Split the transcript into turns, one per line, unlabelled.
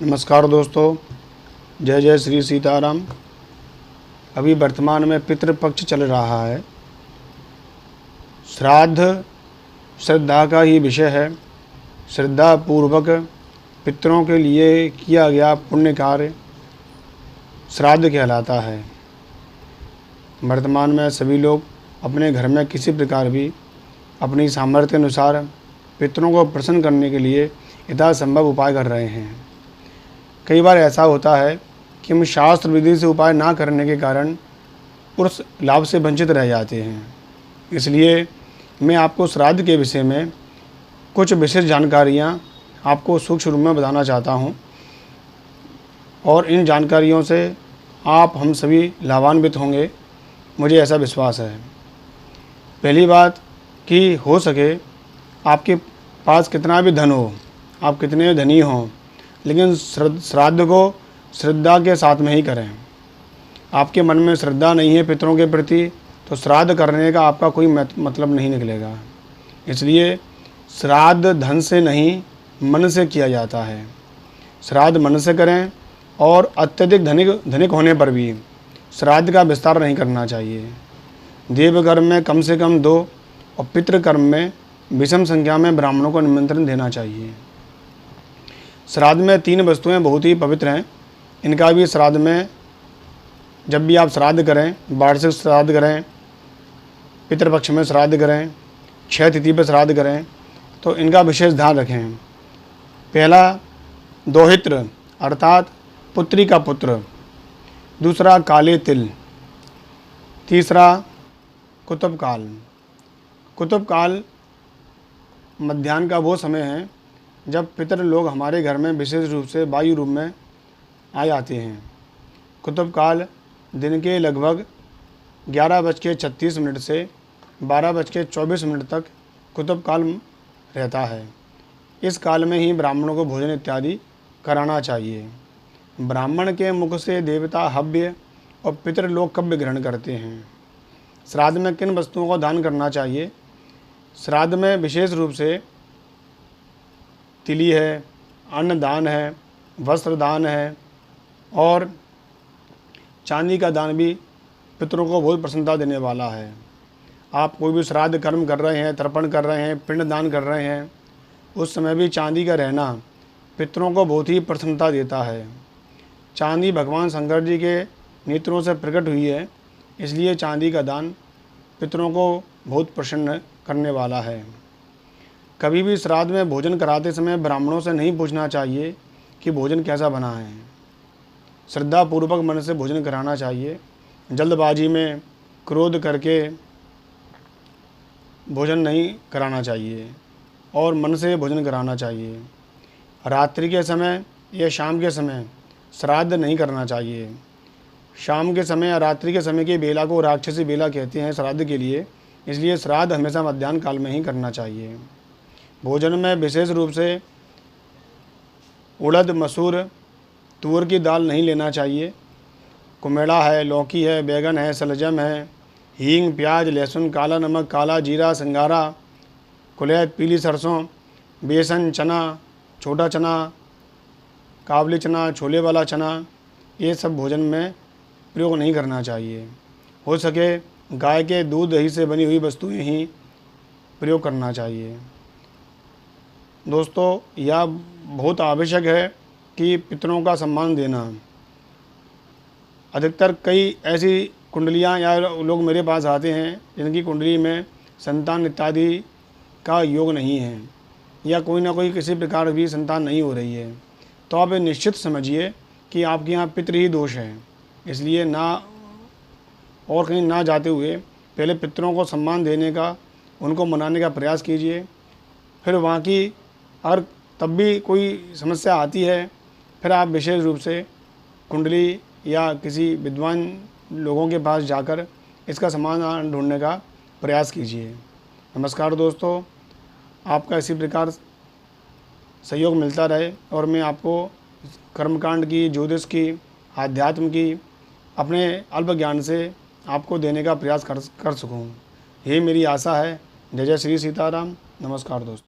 नमस्कार दोस्तों, जय जय श्री सीताराम। अभी वर्तमान में पितृपक्ष चल रहा है। श्राद्ध श्रद्धा का ही विषय है। श्रद्धा पूर्वक पितरों के लिए किया गया पुण्य कार्य श्राद्ध कहलाता है। वर्तमान में सभी लोग अपने घर में किसी प्रकार भी अपनी सामर्थ्य अनुसार पितरों को प्रसन्न करने के लिए यथासंभव उपाय कर रहे हैं। कई बार ऐसा होता है कि हम शास्त्र विधि से उपाय ना करने के कारण उस लाभ से वंचित रह जाते हैं। इसलिए मैं आपको श्राद्ध के विषय में कुछ विशेष जानकारियाँ आपको सूक्ष्म रूप में बताना चाहता हूँ और इन जानकारियों से आप हम सभी लाभान्वित होंगे, मुझे ऐसा विश्वास है। पहली बात कि हो सके आपके पास कितना भी धन हो, आप कितने धनी हों, लेकिन श्राद्ध को श्रद्धा के साथ में ही करें। आपके मन में श्रद्धा नहीं है पितरों के प्रति तो श्राद्ध करने का आपका कोई मतलब नहीं निकलेगा। इसलिए श्राद्ध धन से नहीं मन से किया जाता है। श्राद्ध मन से करें और अत्यधिक धनिक होने पर भी श्राद्ध का विस्तार नहीं करना चाहिए। देवकर्म में कम से कम 2 और पितृकर्म में विषम संख्या में ब्राह्मणों को निमंत्रण देना चाहिए। श्राद्ध में 3 वस्तुएं बहुत ही पवित्र हैं। इनका भी श्राद्ध में जब भी आप श्राद्ध करें, वार्षिक श्राद्ध करें, पितृपक्ष में श्राद्ध करें, 6 तिथि पर श्राद्ध करें, तो इनका विशेष ध्यान रखें। पहला दोहित्र अर्थात पुत्री का पुत्र, दूसरा काले तिल, तीसरा कुतुब काल। कुतुब काल मध्याह्न का वो समय है जब पितर लोग हमारे घर में विशेष रूप से वायु रूप में आ जाते हैं। कुतुब काल दिन के लगभग 11:36 से 12:24 तक कुतुब काल रहता है। इस काल में ही ब्राह्मणों को भोजन इत्यादि कराना चाहिए। ब्राह्मण के मुख से देवता हव्य और पितर लोग कव्य ग्रहण करते हैं। श्राद्ध में किन वस्तुओं का दान करना चाहिए? श्राद्ध में विशेष रूप से तिली है, अन्नदान है, वस्त्र दान है और चांदी का दान भी पितरों को बहुत प्रसन्नता देने वाला है। आप कोई भी श्राद्ध कर्म कर रहे हैं, तर्पण कर रहे हैं, पिंड दान कर रहे हैं, उस समय भी चांदी का रहना पितरों को बहुत ही प्रसन्नता देता है। चांदी भगवान शंकर जी के नेत्रों से प्रकट हुई है, इसलिए चांदी का दान पितरों को बहुत प्रसन्न करने वाला है। कभी भी श्राद्ध में भोजन कराते समय ब्राह्मणों से नहीं पूछना चाहिए कि भोजन कैसा बना है। श्रद्धापूर्वक मन से भोजन कराना चाहिए। जल्दबाजी में क्रोध करके भोजन नहीं कराना चाहिए और मन से भोजन कराना चाहिए। रात्रि के समय या शाम के समय श्राद्ध नहीं करना चाहिए। शाम के समय या रात्रि के समय की बेला को राक्षसी बेला कहते हैं श्राद्ध के लिए, इसलिए श्राद्ध हमेशा मध्याह्न काल में ही करना चाहिए। भोजन में विशेष रूप से उड़द, मसूर, तुअर की दाल नहीं लेना चाहिए। कुमेड़ा है, लौकी है, बैगन है, शलजम है, हींग, प्याज, लहसुन, काला नमक, काला जीरा, संगारा, कुलैद, पीली सरसों, बेसन, चना, छोटा चना, काबली चना, छोले वाला चना, ये सब भोजन में प्रयोग नहीं करना चाहिए। हो सके गाय के दूध दही से बनी हुई वस्तुएं ही प्रयोग करना चाहिए। दोस्तों, यह बहुत आवश्यक है कि पितरों का सम्मान देना। अधिकतर कई ऐसी कुंडलियां या लोग मेरे पास आते हैं जिनकी कुंडली में संतान इत्यादि का योग नहीं है या कोई ना कोई किसी प्रकार की संतान नहीं हो रही है, तो आप ये निश्चित समझिए कि आपके यहाँ पितृ ही दोष है। इसलिए ना और कहीं ना जाते हुए पहले पितरों को सम्मान देने का, उनको मनाने का प्रयास कीजिए। फिर वहाँ की अगर तब भी कोई समस्या आती है, फिर आप विशेष रूप से कुंडली या किसी विद्वान लोगों के पास जाकर इसका समाधान ढूंढने का प्रयास कीजिए। नमस्कार दोस्तों, आपका इसी प्रकार सहयोग मिलता रहे और मैं आपको कर्मकांड की, ज्योतिष की, आध्यात्म की अपने अल्प ज्ञान से आपको देने का प्रयास कर सकूं। यही मेरी आशा है। जय जय श्री सीताराम। नमस्कार दोस्तों।